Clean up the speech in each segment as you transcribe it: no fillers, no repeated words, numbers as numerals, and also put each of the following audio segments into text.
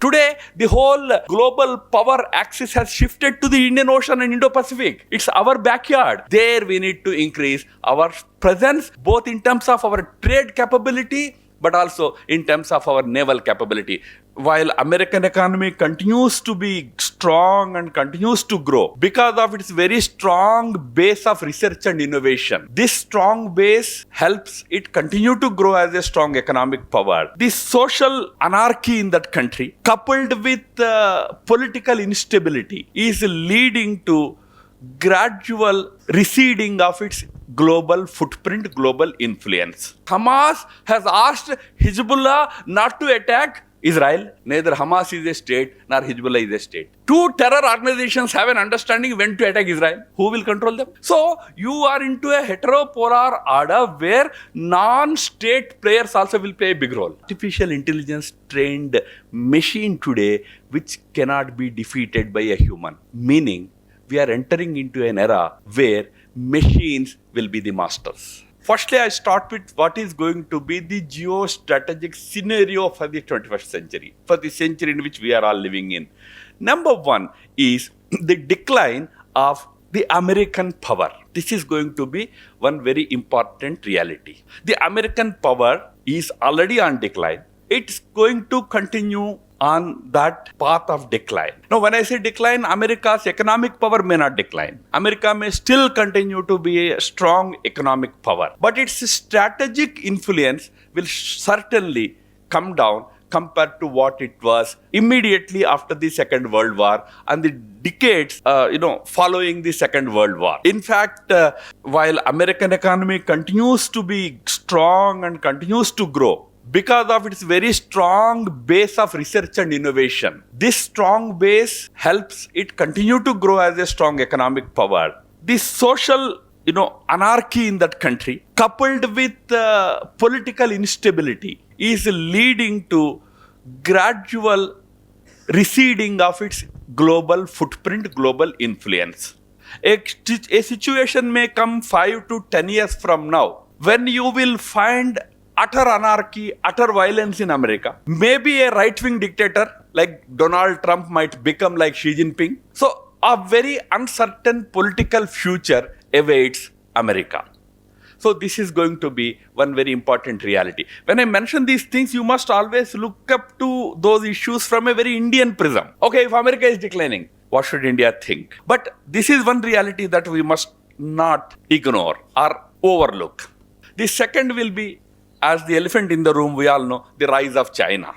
Today, the whole global power axis has shifted to the Indian Ocean and Indo-Pacific. It's our backyard. There we need to increase our presence, both in terms of our trade capability, but also in terms of our naval capability. While American economy continues to be strong and continues to grow because of its very strong base of research and innovation, this strong base helps it continue to grow as a strong economic power. The social anarchy in that country, coupled with political instability, is leading to gradual receding of its global footprint, global influence. Hamas has asked Hezbollah not to attack Israel. Neither Hamas is a state nor Hezbollah is a state. Two terror organizations have an understanding when to attack Israel. Who will control them? So you are into a heteropolar order where non-state players also will play a big role. Artificial intelligence trained machine today which cannot be defeated by a human. Meaning we are entering into an era where machines will be the masters. Firstly, I start with what is going to be the geostrategic scenario for the 21st century, for the century in which we are all living in. Number one is the decline of the American power. This is going to be one very important reality. The American power is already on decline. It's going to continue on that path of decline. Now, when I say decline, America's economic power may not decline. America may still continue to be a strong economic power. But its strategic influence will certainly come down compared to what it was immediately after the Second World War and the decades following the Second World War. In fact, while American economy continues to be strong and continues to grow, because of its very strong base of research and innovation, this strong base helps it continue to grow as a strong economic power. This social anarchy in that country, coupled with political instability, is leading to gradual receding of its global footprint, global influence. A situation may come 5 to 10 years from now when you will find utter anarchy, utter violence in America. Maybe a right-wing dictator like Donald Trump might become like Xi Jinping. So a very uncertain political future awaits America. So this is going to be one very important reality. When I mention these things, you must always look up to those issues from a very Indian prism. Okay, if America is declining, what should India think? But this is one reality that we must not ignore or overlook. The second will be, as the elephant in the room, we all know, the rise of China.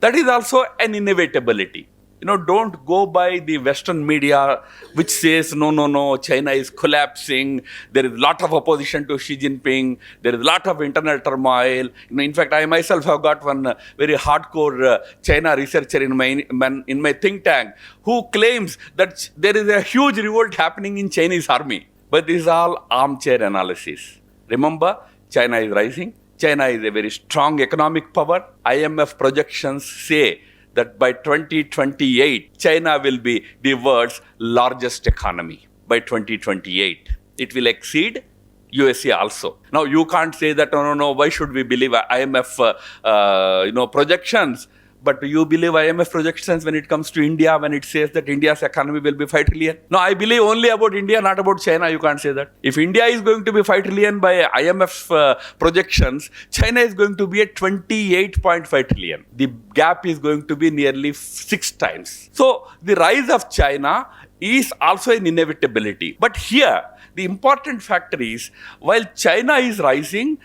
That is also an inevitability. Don't go by the Western media which says, no, China is collapsing. There is a lot of opposition to Xi Jinping. There is a lot of internal turmoil. In fact, I myself have got one very hardcore China researcher in my think tank who claims that there is a huge revolt happening in Chinese army. But this is all armchair analysis. Remember, China is rising. China is a very strong economic power. IMF projections say that by 2028, China will be the world's largest economy. By 2028, it will exceed USA also. Now, you can't say that, no, why should we believe IMF projections? But you believe IMF projections when it comes to India, when it says that India's economy will be 5 trillion. No, I believe only about India, not about China. You can't say that. If India is going to be 5 trillion by IMF projections, China is going to be at 28.5 trillion. The gap is going to be nearly 6 times. So the rise of China is also an inevitability. But here, the important factor is, while China is rising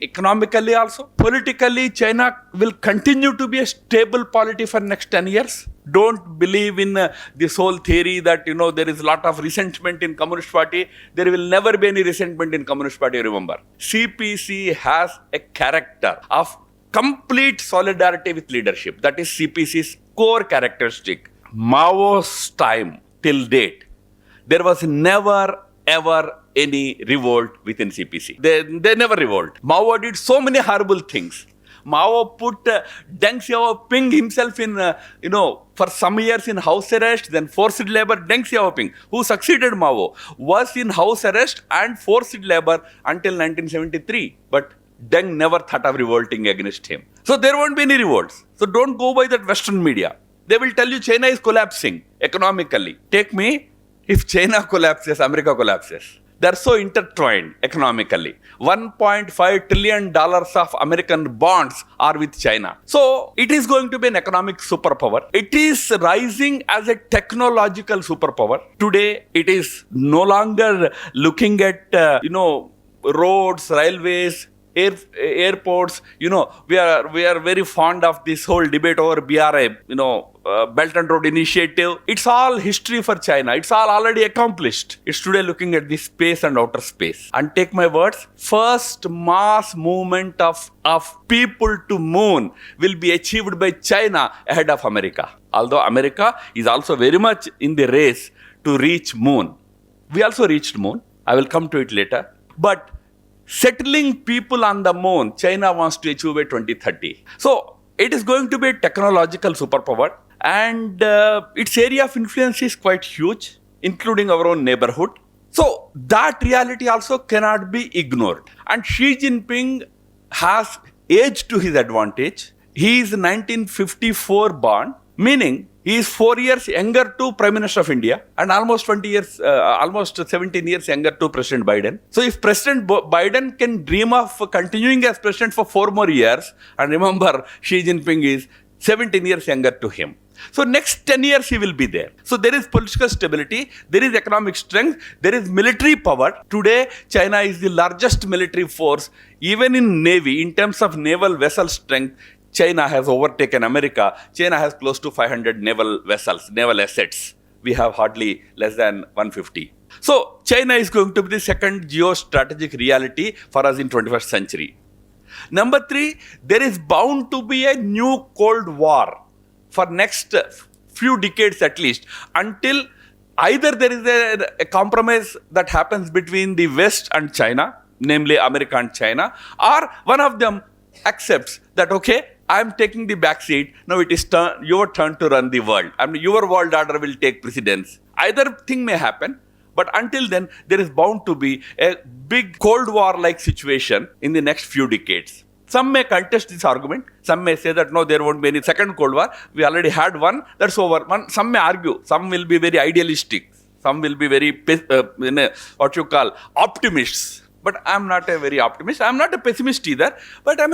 economically also. Politically, China will continue to be a stable polity for next 10 years. Don't believe in this whole theory that, there is a lot of resentment in Communist Party. There will never be any resentment in Communist Party, remember. CPC has a character of complete solidarity with leadership. That is CPC's core characteristic. Mao's time till date, there was never ever any revolt within CPC. They never revolt. Mao did so many horrible things. Mao put Deng Xiaoping himself in, for some years in house arrest, then forced labor. Deng Xiaoping, who succeeded Mao, was in house arrest and forced labor until 1973. But Deng never thought of revolting against him. So there won't be any revolts. So don't go by that Western media. They will tell you China is collapsing economically. Take me, if China collapses, America collapses. They're so intertwined economically. $1.5 trillion of American bonds are with China. So it is going to be an economic superpower. It is rising as a technological superpower. Today, it is no longer looking at, roads, railways, airports. We are very fond of this whole debate over BRI, Belt and Road Initiative. It's all history for China. It's all already accomplished. It's today looking at the space and outer space. And take my words, first mass movement of people to moon will be achieved by China ahead of America. Although America is also very much in the race to reach moon. We also reached moon. I will come to it later. But settling people on the moon, China wants to achieve by 2030. So it is going to be a technological superpower. And its area of influence is quite huge, including our own neighborhood. So that reality also cannot be ignored. And Xi Jinping has age to his advantage. He is 1954 born, meaning he is 4 years younger to Prime Minister of India and almost 17 years younger to President Biden. So if President Biden can dream of continuing as president for 4 more years, and remember, Xi Jinping is 17 years younger to him. So next 10 years he will be there. So there is political stability, there is economic strength, there is military power. Today, China is the largest military force, even in Navy, in terms of naval vessel strength. China has overtaken America. China has close to 500 naval vessels, naval assets. We have hardly less than 150. So China is going to be the second geostrategic reality for us in 21st century. Number 3, there is bound to be a new Cold War for next few decades at least, until either there is a compromise that happens between the West and China, namely America and China, or one of them accepts that, okay, I'm taking the back seat, now it is your turn to run the world. Your world order will take precedence. Either thing may happen, but until then, there is bound to be a big Cold War-like situation in the next few decades. Some may contest this argument. Some may say that no, there won't be any second Cold War. We already had one. That's over. Some may argue. Some will be very idealistic. Some will be very, optimists. But I'm not a very optimist. I'm not a pessimist either. But I'm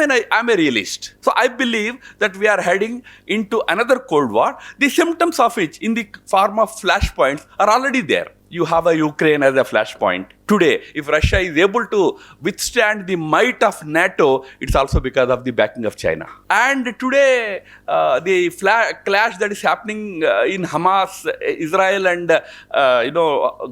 a realist. So I believe that we are heading into another Cold War. The symptoms of which, in the form of flashpoints, are already there. You have a Ukraine as a flashpoint. Today, if Russia is able to withstand the might of NATO, it's also because of the backing of China. And today, the clash that is happening in Hamas, Israel and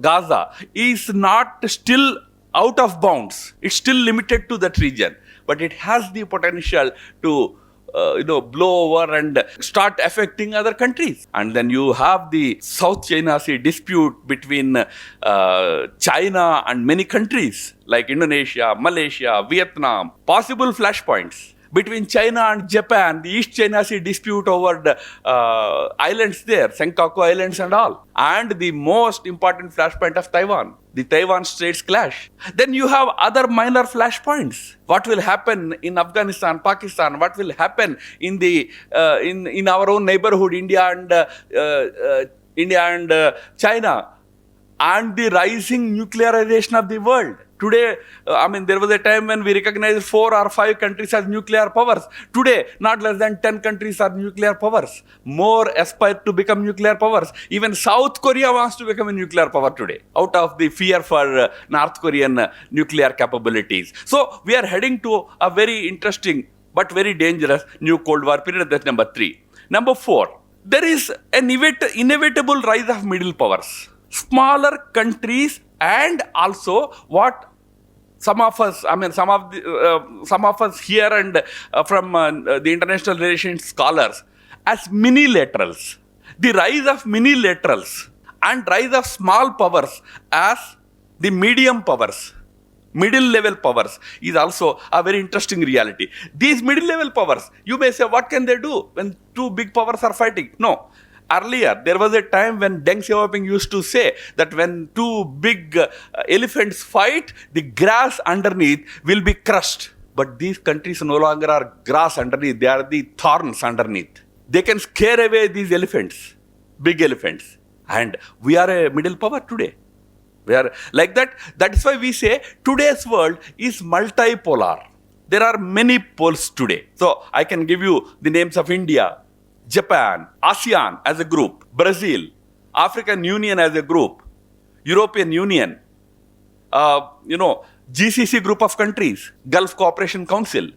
Gaza is not still out of bounds. It's still limited to that region. But it has the potential to blow over and start affecting other countries. And then you have the South China Sea dispute between China and many countries like Indonesia, Malaysia, Vietnam, possible flashpoints. Between China and Japan, the East China Sea dispute over the islands there, Senkaku Islands and all. And the most important flashpoint of Taiwan, the Taiwan Straits clash. Then you have other minor flashpoints. What will happen in Afghanistan, Pakistan? What will happen in the in our own neighborhood, India and China? And the rising nuclearization of the world. Today, there was a time when we recognized 4 or 5 countries as nuclear powers. Today, not less than 10 countries are nuclear powers. More aspire to become nuclear powers. Even South Korea wants to become a nuclear power today, out of the fear for North Korean nuclear capabilities. So, we are heading to a very interesting but very dangerous new Cold War period. That's number 3. Number 4, there is an inevitable rise of middle powers. Smaller countries, and also what some of us here and from the international relations scholars as minilaterals. The rise of minilaterals and rise of small powers as the medium powers, middle level powers, is also a very interesting reality. These middle level powers, you may say, what can they do when 2 big powers are fighting? No. Earlier, there was a time when Deng Xiaoping used to say that when 2 big elephants fight, the grass underneath will be crushed. But these countries no longer are grass underneath, they are the thorns underneath. They can scare away these elephants, big elephants. And we are a middle power today. We are like that. That is why we say today's world is multipolar. There are many poles today. So I can give you the names of India, Japan, ASEAN as a group, Brazil, African Union as a group, European Union, GCC group of countries, Gulf Cooperation Council,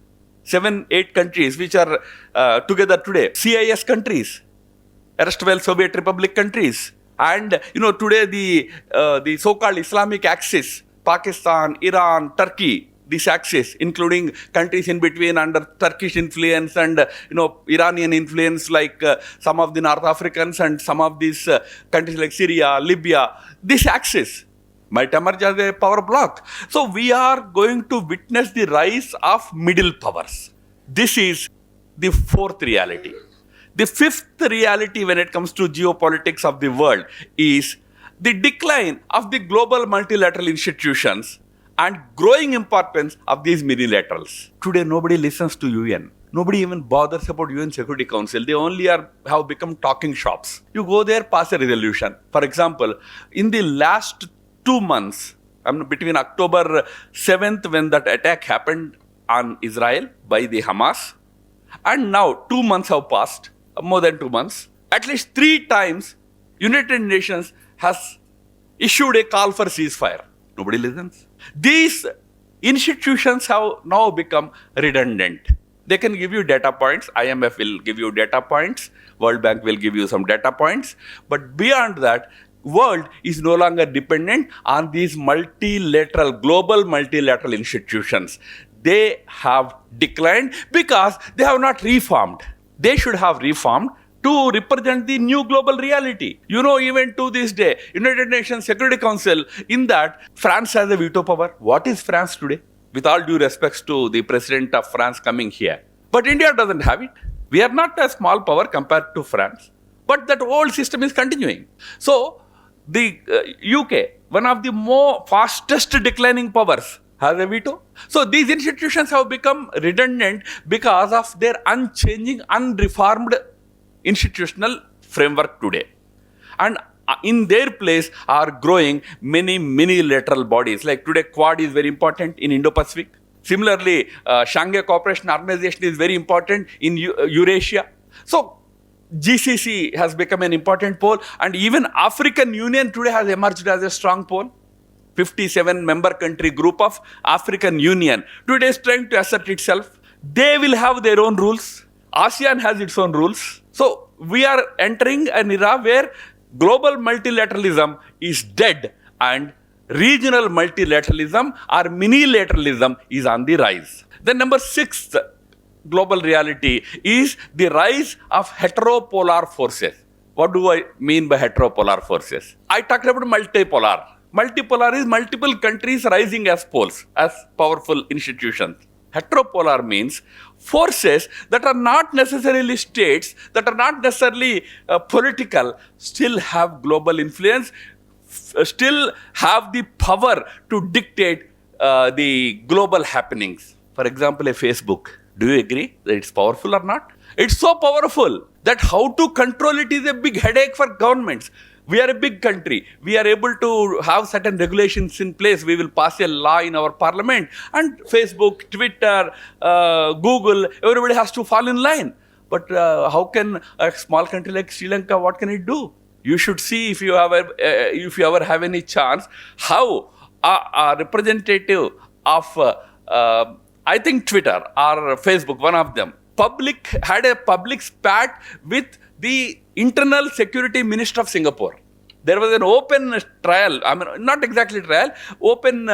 7-8 countries which are together today, CIS countries, erstwhile Soviet Republic countries, and today the so-called Islamic axis, Pakistan, Iran, Turkey, this axis, including countries in between under Turkish influence and Iranian influence, like some of the North Africans and some of these countries like Syria, Libya, this axis might emerge as a power block. So we are going to witness the rise of middle powers. This is the fourth reality. The fifth reality when it comes to geopolitics of the world is the decline of the global multilateral institutions and growing importance of these minilaterals. Today nobody listens to UN. Nobody even bothers about UN Security Council. They only have become talking shops. You go there, pass a resolution. For example, in the last 2 months, between October 7th when that attack happened on Israel by the Hamas, and now 2 months have passed, more than 2 months, at least 3 times United Nations has issued a call for ceasefire. Nobody listens. These institutions have now become redundant. They can give you data points. IMF will give you data points. World Bank will give you some data points. But beyond that, world is no longer dependent on these global multilateral institutions. They have declined because they have not reformed. They should have reformed to represent the new global reality. Even to this day, United Nations Security Council, in that, France has a veto power. What is France today? With all due respects to the president of France coming here. But India doesn't have it. We are not a small power compared to France. But that old system is continuing. So, the UK, one of the more fastest declining powers, has a veto. So these institutions have become redundant because of their unchanging, unreformed institutional framework today. And in their place are growing many minilateral bodies. Like today, Quad is very important in Indo-Pacific. Similarly, Shanghai Cooperation Organization is very important in Eurasia. So GCC has become an important pole, and even African Union today has emerged as a strong pole. 57 member country group of African Union today is trying to assert itself. They will have their own rules. ASEAN has its own rules. So we are entering an era where global multilateralism is dead and regional multilateralism or minilateralism is on the rise. Then number 6 global reality is the rise of heteropolar forces. What do I mean by heteropolar forces? I talked about multipolar. Multipolar is multiple countries rising as poles, as powerful institutions. Heteropolar means forces that are not necessarily states, that are not necessarily political, still have global influence, still have the power to dictate the global happenings. For example, a Facebook. Do you agree that it's powerful or not? It's so powerful that how to control it is a big headache for governments. We are a big country. We are able to have certain regulations in place. We will pass a law in our parliament. And Facebook, Twitter, Google, everybody has to fall in line. But how can a small country like Sri Lanka, what can it do? You should see if you ever have any chance, how a representative of, I think Twitter or Facebook, one of them, had a public spat with the Internal Security Minister of Singapore. There was an open trial, not exactly trial, open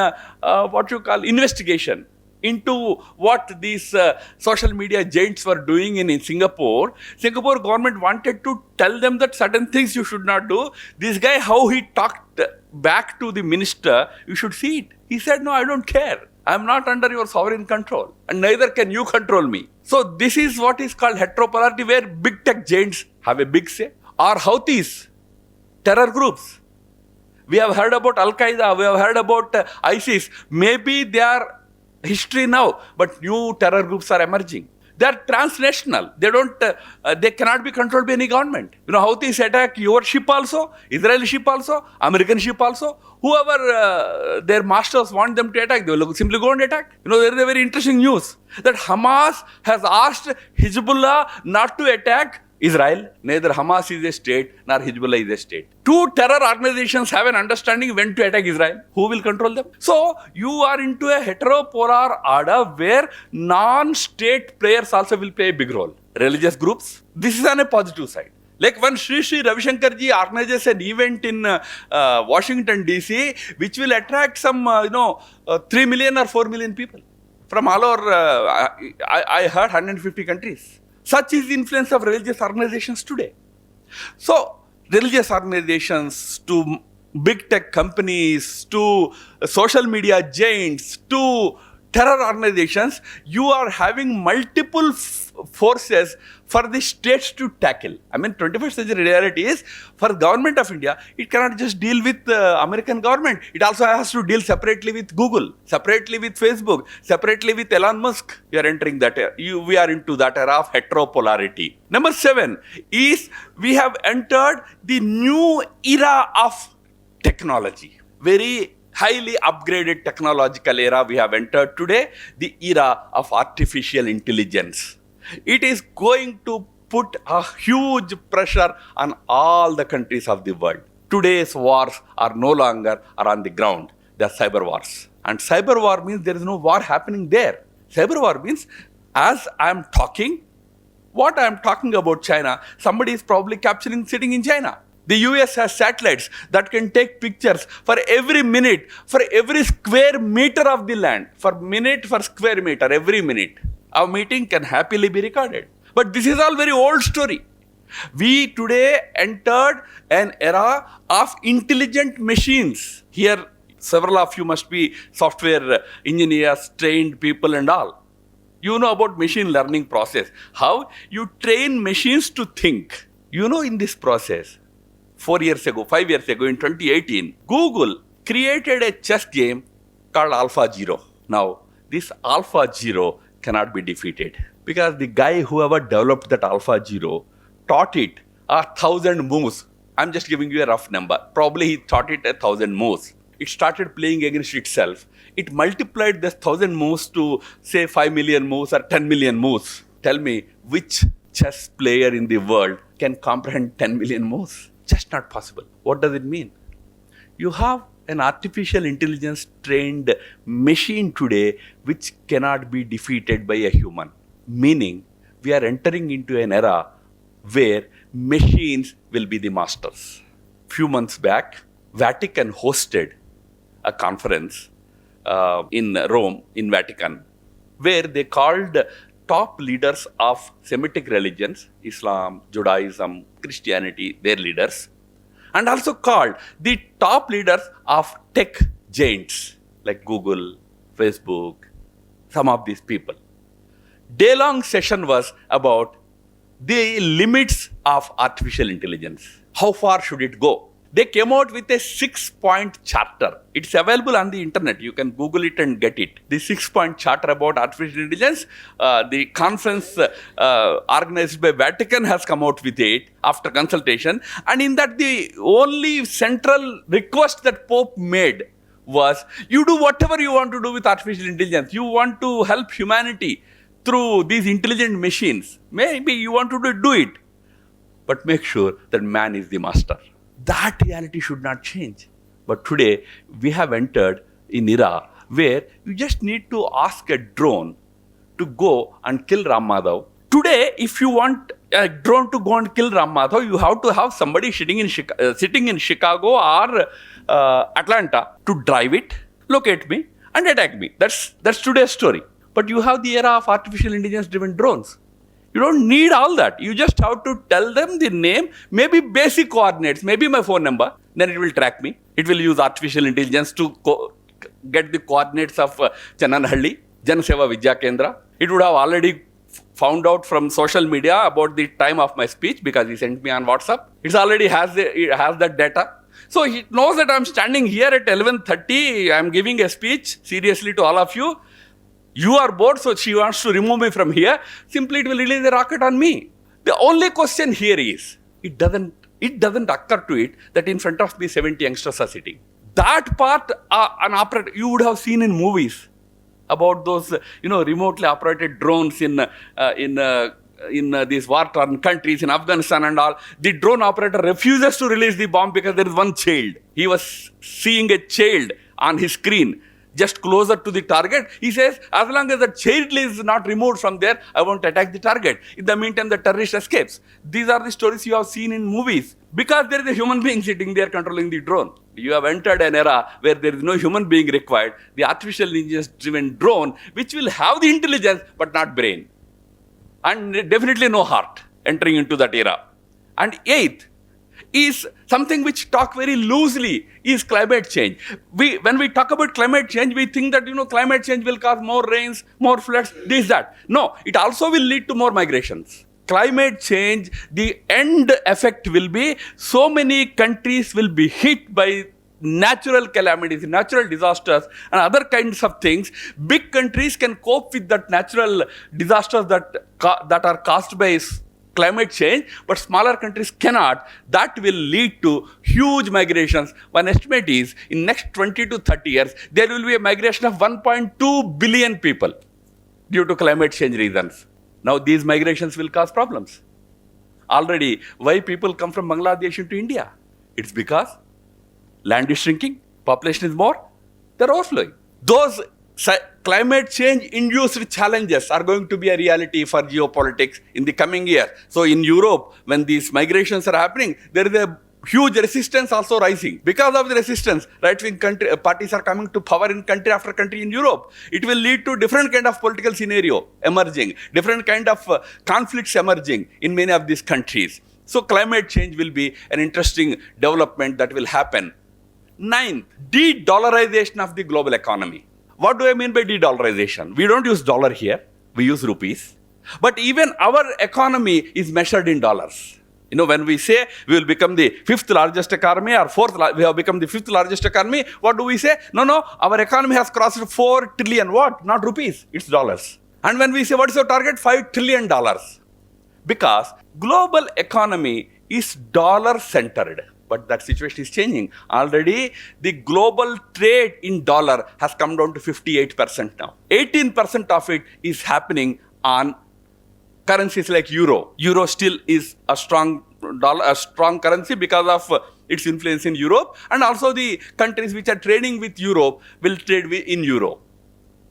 investigation into what these social media giants were doing in Singapore. Singapore government wanted to tell them that certain things you should not do. This guy, how he talked back to the minister, you should see it. He said, no, I don't care. I am not under your sovereign control, and neither can you control me. So this is what is called heteropolarity, where big tech giants have a big say. Or Houthis, terror groups. We have heard about Al-Qaeda, we have heard about ISIS. Maybe they are history now, but new terror groups are emerging. They are transnational. They cannot be controlled by any government. You know, Houthis attack your ship also, Israeli ship also, American ship also. Whoever their masters want them to attack, they will simply go and attack. You know, there is a very interesting news that Hamas has asked Hezbollah not to attack Israel. Neither Hamas is a state nor Hezbollah is a state. Two terror organizations have an understanding when to attack Israel. Who will control them? So you are into a heteropolar order where non-state players also will play a big role. Religious groups. This is on a positive side. Like when Sri Ravi Shankar ji organizes an event in Washington DC, which will attract some 3 million or 4 million people from all over. I heard 150 countries. Such is the influence of religious organizations today. So, religious organizations to big tech companies to social media giants to terror organizations, you are having multiple forces for the states to tackle. I mean, 21st century reality is for the government of India, it cannot just deal with the American government. It also has to deal separately with Google, separately with Facebook, separately with Elon Musk. We are entering that era. We are into that era of heteropolarity. Number 7 is we have entered the new era of technology. Very highly upgraded technological era we have entered today, the era of artificial intelligence. It is going to put a huge pressure on all the countries of the world. Today's wars are no longer on the ground. They are cyber wars. And cyber war means there is no war happening there. Cyber war means as I am talking, what I am talking about China, somebody is probably capturing sitting in China. The US has satellites that can take pictures for every minute, for every square meter of the land, for square meter, every minute. Our meeting can happily be recorded. But this is all very old story. We today entered an era of intelligent machines. Here, several of you must be software engineers, trained people and all. You know about machine learning process. How you train machines to think. You know, in this process, 5 years ago, in 2018, Google created a chess game called AlphaZero. Now, this AlphaZero cannot be defeated because the guy whoever developed that AlphaZero taught it 1,000 moves. I'm just giving you a rough number. Probably he taught it 1,000 moves. It started playing against itself. It multiplied this 1,000 moves to say 5 million moves or 10 million moves. Tell me which chess player in the world can comprehend 10 million moves? Just not possible. What does it mean? You have an artificial intelligence trained machine today which cannot be defeated by a human. Meaning, we are entering into an era where machines will be the masters. Few months back, Vatican hosted a conference in Rome, in Vatican, where they called top leaders of Semitic religions, Islam, Judaism, Christianity, their leaders, and also called the top leaders of tech giants like Google, Facebook, some of these people. Day-long session was about the limits of artificial intelligence. How far should it go? They came out with a 6-point charter. It's available on the internet. You can Google it and get it. The 6-point charter about artificial intelligence, the conference organized by Vatican has come out with it after consultation. And in that, the only central request that Pope made was, you do whatever you want to do with artificial intelligence. You want to help humanity through these intelligent machines. Maybe you want to do it. But make sure that man is the master. That reality should not change. But today, we have entered an era where you just need to ask a drone to go and kill Ram Madhav. Today, if you want a drone to go and kill Ram Madhav, you have to have somebody sitting in Chicago or Atlanta to drive it, locate me, and attack me. That's today's story. But you have the era of artificial intelligence-driven drones. You don't need all that. You just have to tell them the name, maybe basic coordinates, maybe my phone number, then it will track me. It will use artificial intelligence to get the coordinates of Channanhalli, Janaseva Vidya Kendra. It would have already found out from social media about the time of my speech because he sent me on WhatsApp. It already has that data. So he knows that I'm standing here at 11:30. I'm giving a speech seriously to all of you. You are bored, so she wants to remove me from here. Simply it will release a rocket on me. The only question here is, it doesn't occur to it that in front of me 70 youngsters are sitting. That part, an operator, you would have seen in movies about those, remotely operated drones in these war-torn countries, in Afghanistan and all. The drone operator refuses to release the bomb because there is one child. He was seeing a child on his screen just closer to the target. He says, as long as the child is not removed from there, I won't attack the target. In the meantime, the terrorist escapes. These are the stories you have seen in movies. Because there is a human being sitting there controlling the drone. You have entered an era where there is no human being required. The artificial intelligence-driven drone, which will have the intelligence but not brain. And definitely no heart entering into that era. And eighth is something which talk very loosely is climate change. When we talk about climate change, we think that climate change will cause more rains, more floods, this, that. No, it also will lead to more migrations. Climate change, the end effect will be so many countries will be hit by natural calamities, natural disasters and other kinds of things. Big countries can cope with that natural disasters that are caused by climate change, but smaller countries cannot. That will lead to huge migrations. One estimate is in next 20 to 30 years, there will be a migration of 1.2 billion people due to climate change reasons. Now these migrations will cause problems. Already, why people come from Bangladesh into India? It's because land is shrinking, population is more, they're overflowing. Those climate change induced challenges are going to be a reality for geopolitics in the coming year. So in Europe, when these migrations are happening, there is a huge resistance also rising. Because of the resistance, right-wing parties are coming to power in country after country in Europe. It will lead to different kind of political scenario emerging, different kind of conflicts emerging in many of these countries. So climate change will be an interesting development that will happen. Ninth, de-dollarization of the global economy. What do I mean by de-dollarization? We don't use dollar here, we use rupees. But even our economy is measured in dollars. When we say we will become the fifth largest economy or we have become the fifth largest economy, what do we say? No, our economy has crossed 4 trillion. What? Not rupees, it's dollars. And when we say what is your target? $5 trillion. Because global economy is dollar-centered. But that situation is changing. Already, the global trade in dollar has come down to 58% now. 18% of it is happening on currencies like euro. Euro still is a strong currency because of its influence in Europe. And also the countries which are trading with Europe will trade in euro.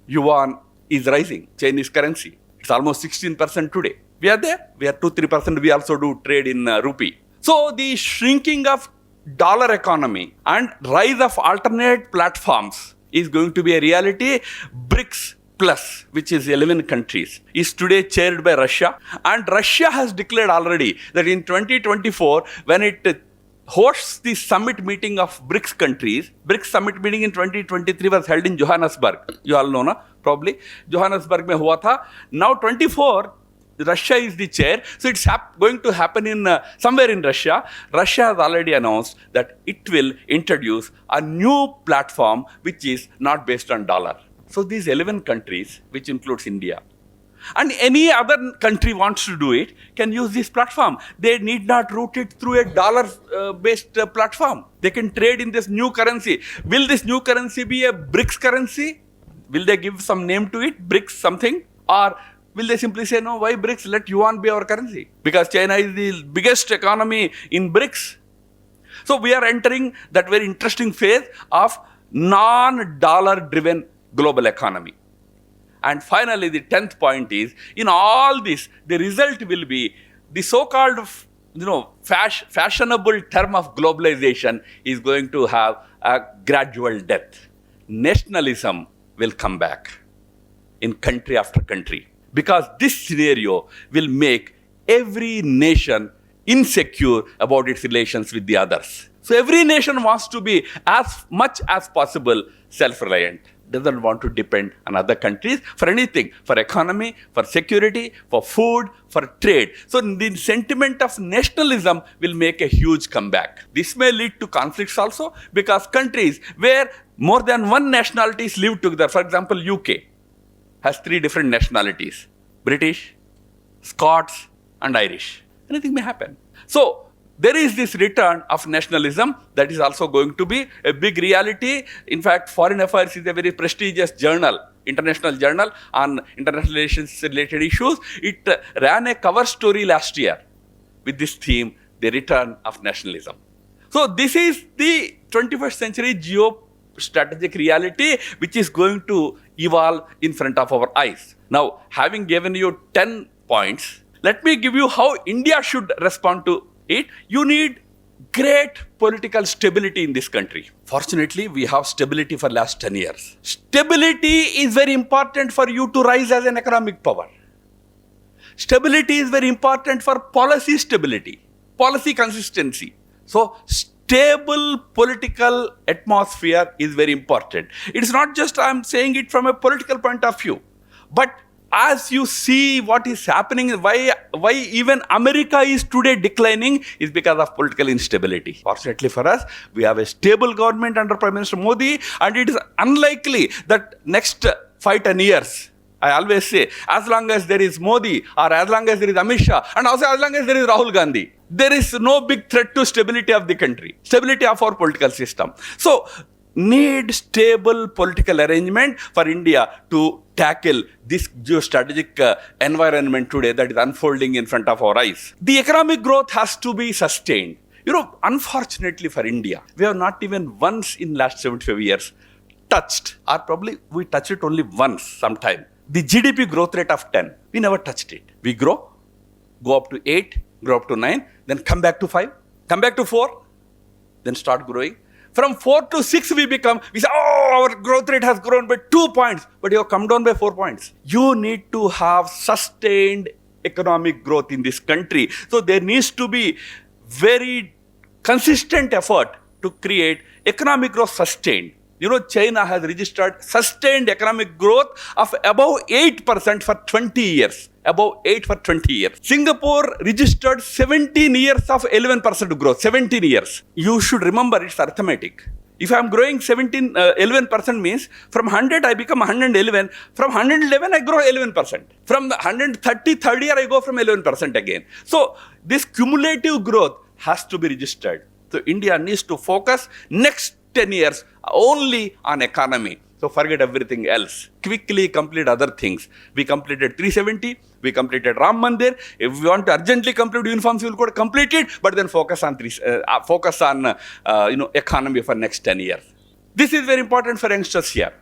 Yuan is rising, Chinese currency. It's almost 16% today. We are there. We are 2-3%. We also do trade in rupee. So the shrinking of dollar economy and rise of alternate platforms is going to be a reality. BRICS Plus, which is 11 countries, is today chaired by Russia. And Russia has declared already that in 2024, when it hosts the summit meeting of BRICS countries, BRICS summit meeting in 2023 was held in Johannesburg. You all know, na? Probably. Johannesburg mein hua tha. Now 24, Russia is the chair, so it's going to happen in somewhere in Russia. Russia has already announced that it will introduce a new platform which is not based on dollar. So these 11 countries, which includes India, and any other country wants to do it, can use this platform. They need not route it through a dollar-based platform. They can trade in this new currency. Will this new currency be a BRICS currency? Will they give some name to it, BRICS something? Or will they simply say, no, why BRICS? Let yuan be our currency. Because China is the biggest economy in BRICS. So we are entering that very interesting phase of non-dollar driven global economy. And finally, the 10th point is, in all this, the result will be the so-called fashionable term of globalization is going to have a gradual death. Nationalism will come back in country after country. Because this scenario will make every nation insecure about its relations with the others. So every nation wants to be as much as possible self-reliant. Doesn't want to depend on other countries for anything, for economy, for security, for food, for trade. So the sentiment of nationalism will make a huge comeback. This may lead to conflicts also, because countries where more than one nationalities live together, for example, UK. has 3 different nationalities: British, Scots, and Irish. Anything may happen. So there is this return of nationalism that is also going to be a big reality. In fact, Foreign Affairs is a very prestigious journal, international journal on international relations related issues. It ran a cover story last year with this theme, the return of nationalism. So this is the 21st century geostrategic reality which is going to evolve in front of our eyes. Now, having given you 10 points, let me give you how India should respond to it. You need great political stability in this country. Fortunately, we have stability for last 10 years. Stability is very important for you to rise as an economic power. Stability is very important for policy stability, policy consistency. So, stable political atmosphere is very important. It's not just I'm saying it from a political point of view, but as you see what is happening, why even America is today declining is because of political instability. Fortunately for us, we have a stable government under Prime Minister Modi, and it is unlikely that next 5-10 years, I always say, as long as there is Modi, or as long as there is Amit Shah, and also as long as there is Rahul Gandhi, there is no big threat to stability of the country, stability of our political system. So, need stable political arrangement for India to tackle this geostrategic environment today that is unfolding in front of our eyes. The economic growth has to be sustained. Unfortunately for India, we have not even once in last 75 years touched, or probably we touched it only once sometime, the GDP growth rate of 10. We never touched it. We grow, go up to 8, grow up to 9, then come back to 5, come back to 4, then start growing. From 4 to 6 we say, our growth rate has grown by 2 points, but you have come down by 4 points. You need to have sustained economic growth in this country. So there needs to be very consistent effort to create economic growth sustained. China has registered sustained economic growth of above 8% for 20 years. Above 8 for 20 years. Singapore registered 17 years of 11% growth. 17 years. You should remember it's arithmetic. If I am growing 11% means from 100 I become 111. From 111 I grow 11%. From 130, third year I go from 11% again. So this cumulative growth has to be registered. So India needs to focus next 10 years only on economy. So forget everything else. Quickly complete other things. We completed 370. We completed Ram Mandir. If we want to urgently complete Uniform Civil Code, complete it. But then focus on economy for next 10 years. This is very important for youngsters here.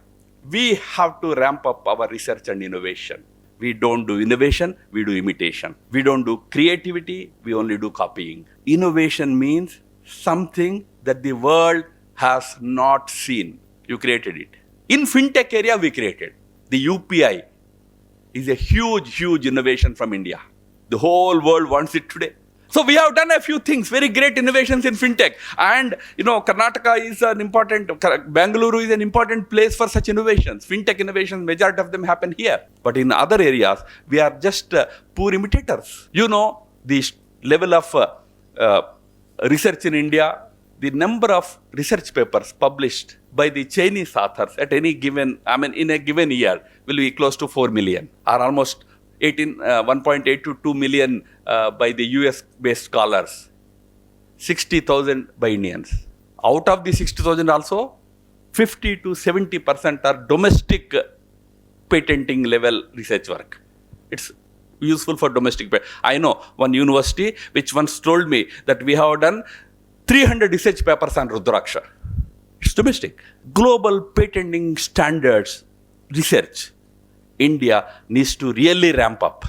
We have to ramp up our research and innovation. We don't do innovation, we do imitation. We don't do creativity, we only do copying. Innovation means something that the world has not seen. You created it. In fintech area, we created. The UPI is a huge innovation from India. The whole world wants it today. So we have done a few things, very great innovations in fintech. And, Karnataka is an important, Bangalore is an important place for such innovations. Fintech innovations, majority of them happen here. But in other areas, we are just poor imitators. The level of research in India, the number of research papers published by the Chinese authors at any given, in a given year will be close to 4 million, or almost 1.8 to 2 million by the US-based scholars, 60,000 by Indians. Out of the 60,000 also, 50 to 70% are domestic patenting level research work. It's useful for domestic. I know one university which once told me that we have done 300 research papers on Rudraksha. It's domestic. Global patenting standards research. India needs to really ramp up.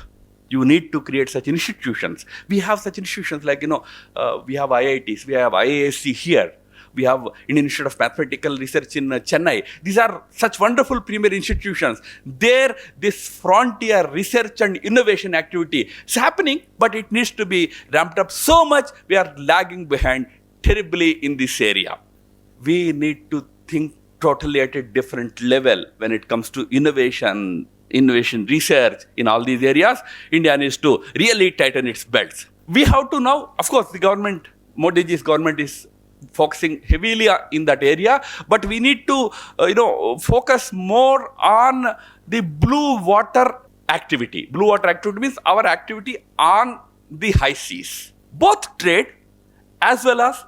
You need to create such institutions. We have such institutions like, we have IITs, we have IASC here. We have Indian Institute of Mathematical Research in Chennai. These are such wonderful premier institutions. There, this frontier research and innovation activity is happening, but it needs to be ramped up so much. We are lagging behind terribly in this area. We need to think totally at a different level when it comes to innovation research in all these areas. India needs to really tighten its belts. We have to now, of course, the government, Modi ji's government is focusing heavily in that area, but we need to, focus more on the blue water activity. Blue water activity means our activity on the high seas, both trade as well as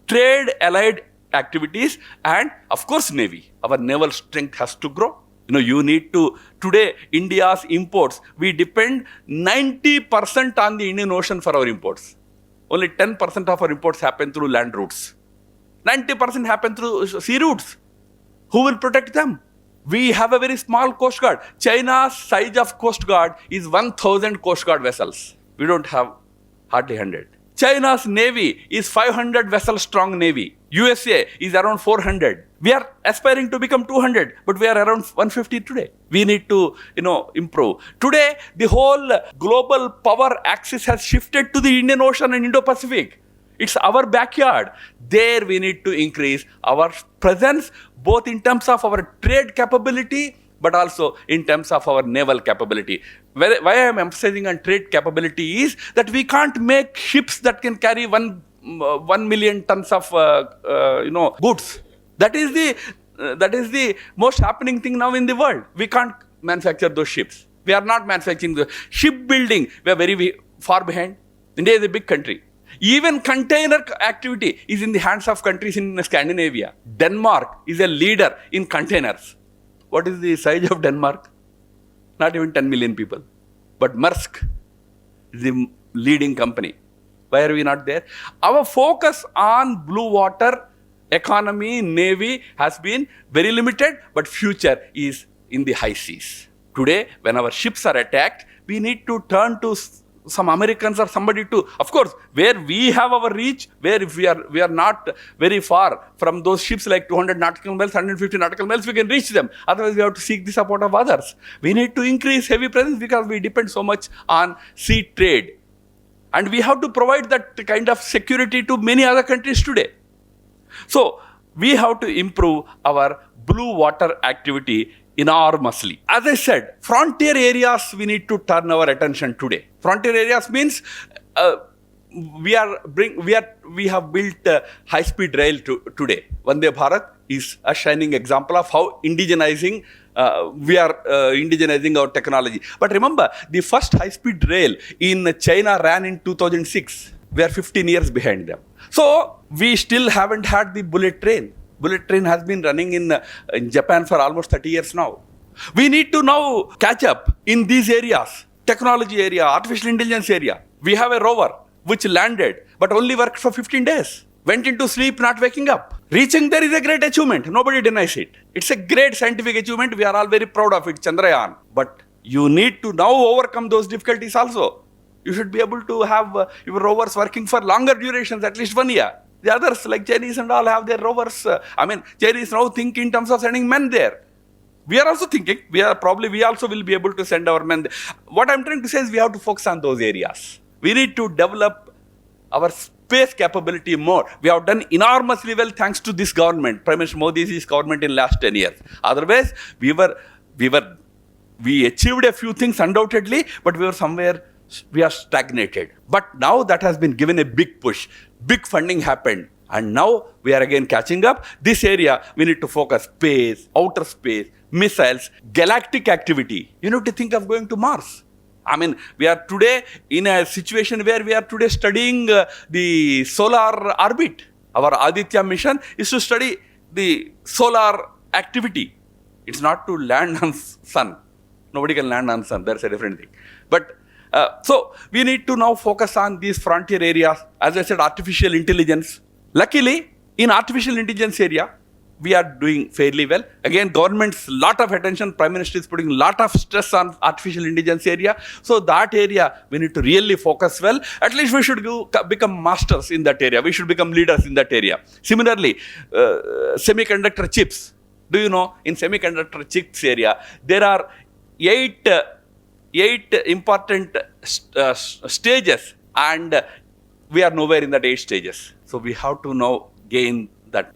trade allied activities, and of course Navy. Our naval strength has to grow. You need to, today India's imports, we depend 90% on the Indian Ocean for our imports. Only 10% of our imports happen through land routes. 90% happen through sea routes. Who will protect them? We have a very small coast guard. China's size of coast guard is 1,000 coast guard vessels. We don't have hardly 100. China's navy is 500 vessel strong navy. USA is around 400. We are aspiring to become 200, but we are around 150 today. We need to, improve. Today, the whole global power axis has shifted to the Indian Ocean and Indo-Pacific. It's our backyard. There we need to increase our presence, both in terms of our trade capability, but also in terms of our naval capability. Why I am emphasizing on trade capability is that we can't make ships that can carry 1 million tons of goods. That is the most happening thing now in the world. We can't manufacture those ships. We are not manufacturing the shipbuilding. We are very far behind. India is a big country. Even container activity is in the hands of countries in Scandinavia. Denmark is a leader in containers. What is the size of Denmark? Not even 10 million people. But Maersk is the leading company. Why are we not there? Our focus on blue water economy, navy has been very limited, but future is in the high seas. Today, when our ships are attacked, we need to turn to some Americans or somebody to, of course, where we have our reach, where if we are not very far from those ships like 200 nautical miles, 150 nautical miles, we can reach them. Otherwise, we have to seek the support of others. We need to increase heavy presence because we depend so much on sea trade. And we have to provide that kind of security to many other countries today. So, we have to improve our blue water activity enormously. As I said, frontier areas we need to turn our attention today. Frontier areas means we have built high-speed rail today. Vande Bharat is a shining example of how indigenizing we are indigenizing our technology. But remember, the first high-speed rail in China ran in 2006. We are 15 years behind them. So we still haven't had the bullet train. Bullet train has been running in Japan for almost 30 years now. We need to now catch up in these areas. Technology area, artificial intelligence area. We have a rover which landed but only worked for 15 days. Went into sleep, not waking up. Reaching there is a great achievement. Nobody denies it. It's a great scientific achievement. We are all very proud of it, Chandrayaan. But you need to now overcome those difficulties also. You should be able to have your rovers working for longer durations, at least 1 year. The others, like Chinese and all, have their rovers. Chinese now think in terms of sending men there. We are also thinking, we also will be able to send our men there. What I'm trying to say is we have to focus on those areas. We need to develop our space capability more. We have done enormously well thanks to this government, Prime Minister Modi's government in last 10 years. Otherwise, we achieved a few things undoubtedly, but we are stagnated. But now that has been given a big push. Big funding happened. And now we are again catching up. This area, we need to focus space, outer space, missiles, galactic activity. You need to think of going to Mars. We are today in a situation where we are today studying the solar orbit. Our Aditya mission is to study the solar activity. It's not to land on sun. Nobody can land on sun. That's a different thing. But so we need to now focus on these frontier areas. As I said, artificial intelligence. Luckily, in artificial intelligence area, we are doing fairly well. Again, government's lot of attention. Prime Minister is putting a lot of stress on artificial intelligence area. So that area, we need to really focus well. At least we should become masters in that area. We should become leaders in that area. Similarly, semiconductor chips. Do you know, in semiconductor chips area, there are eight important stages, and we are nowhere in that 8 stages. So we have to now gain that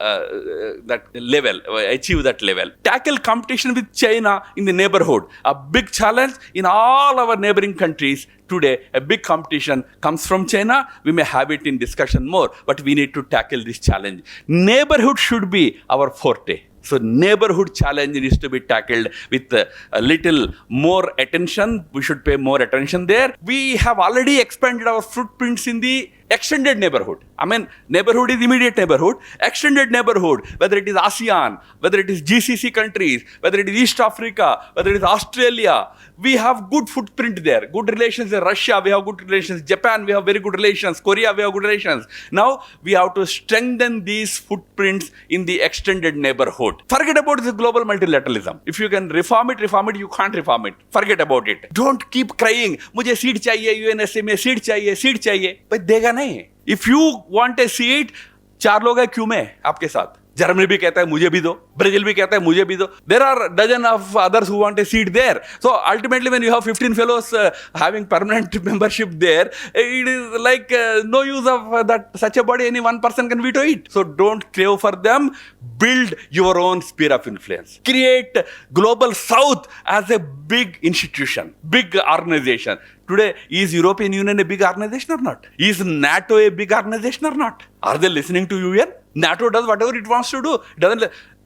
level, achieve that level. Tackle competition with China in the neighborhood. A big challenge in all our neighboring countries today. A big competition comes from China. We may have it in discussion more, but we need to tackle this challenge. Neighborhood should be our forte. So neighborhood challenge needs to be tackled with a little more attention. We should pay more attention there. We have already expanded our footprints in the extended neighborhood. I mean, neighborhood is immediate neighborhood. Extended neighborhood, whether it is ASEAN, whether it is GCC countries, whether it is East Africa, whether it is Australia, we have good footprint there. Good relations in Russia, we have good relations. Japan, we have very good relations. Korea, we have good relations. Now, we have to strengthen these footprints in the extended neighborhood. Forget about this global multilateralism. If you can reform it, you can't reform it. Forget about it. Don't keep crying, मुझे seat चाहिए, UNSA में seat चाहिए. But देगा नहीं. If you want a seat, 4 लोग हैं क्यों में आपके साथ? जर्मनी भी कहता है मुझे भी दो, ब्राजील भी कहता है मुझे भी दो. There are dozen of others who want a seat there. So ultimately, when you have 15 fellows having permanent membership there, it is like no use of that such a body. Any one person can veto it. So don't crave for them. Build your own sphere of influence. Create Global South as a big institution, big organization. Today, is European Union a big organization or not? Is NATO a big organization or not? Are they listening to UN? NATO does whatever it wants to do.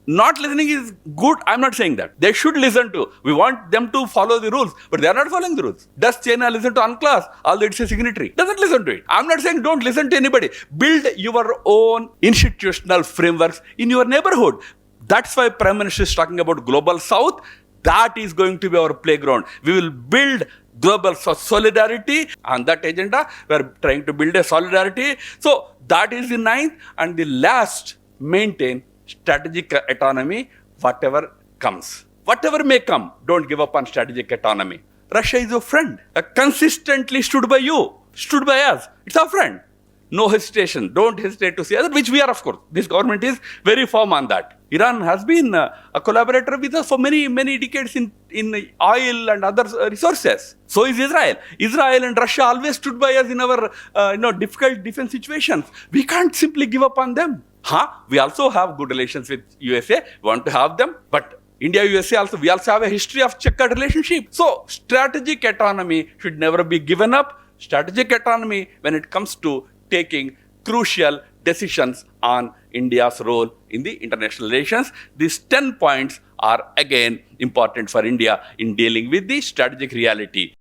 Not listening is good. I'm not saying that. They should listen to. We want them to follow the rules, but they are not following the rules. Does China listen to UNCLOS? Although it's a signatory. Doesn't listen to it. I'm not saying don't listen to anybody. Build your own institutional frameworks in your neighborhood. That's why Prime Minister is talking about Global South. That is going to be our playground. We will build global solidarity. On that agenda, we are trying to build a solidarity. So that is the ninth. And the last, maintain strategic autonomy, whatever comes. Whatever may come, don't give up on strategic autonomy. Russia is your friend. Consistently stood by you, stood by us. It's our friend. No hesitation. Don't hesitate to say that, which we are, of course. This government is very firm on that. Iran has been a collaborator with us for many, many decades in oil and other resources. So is Israel. Israel and Russia always stood by us in our difficult defense situations. We can't simply give up on them. We also have good relations with USA. We want to have them. But India, USA also, we also have a history of checkered relationship. So strategic autonomy should never be given up. Strategic autonomy when it comes to taking crucial decisions on India's role in the international relations. These 10 points are again important for India in dealing with the strategic reality.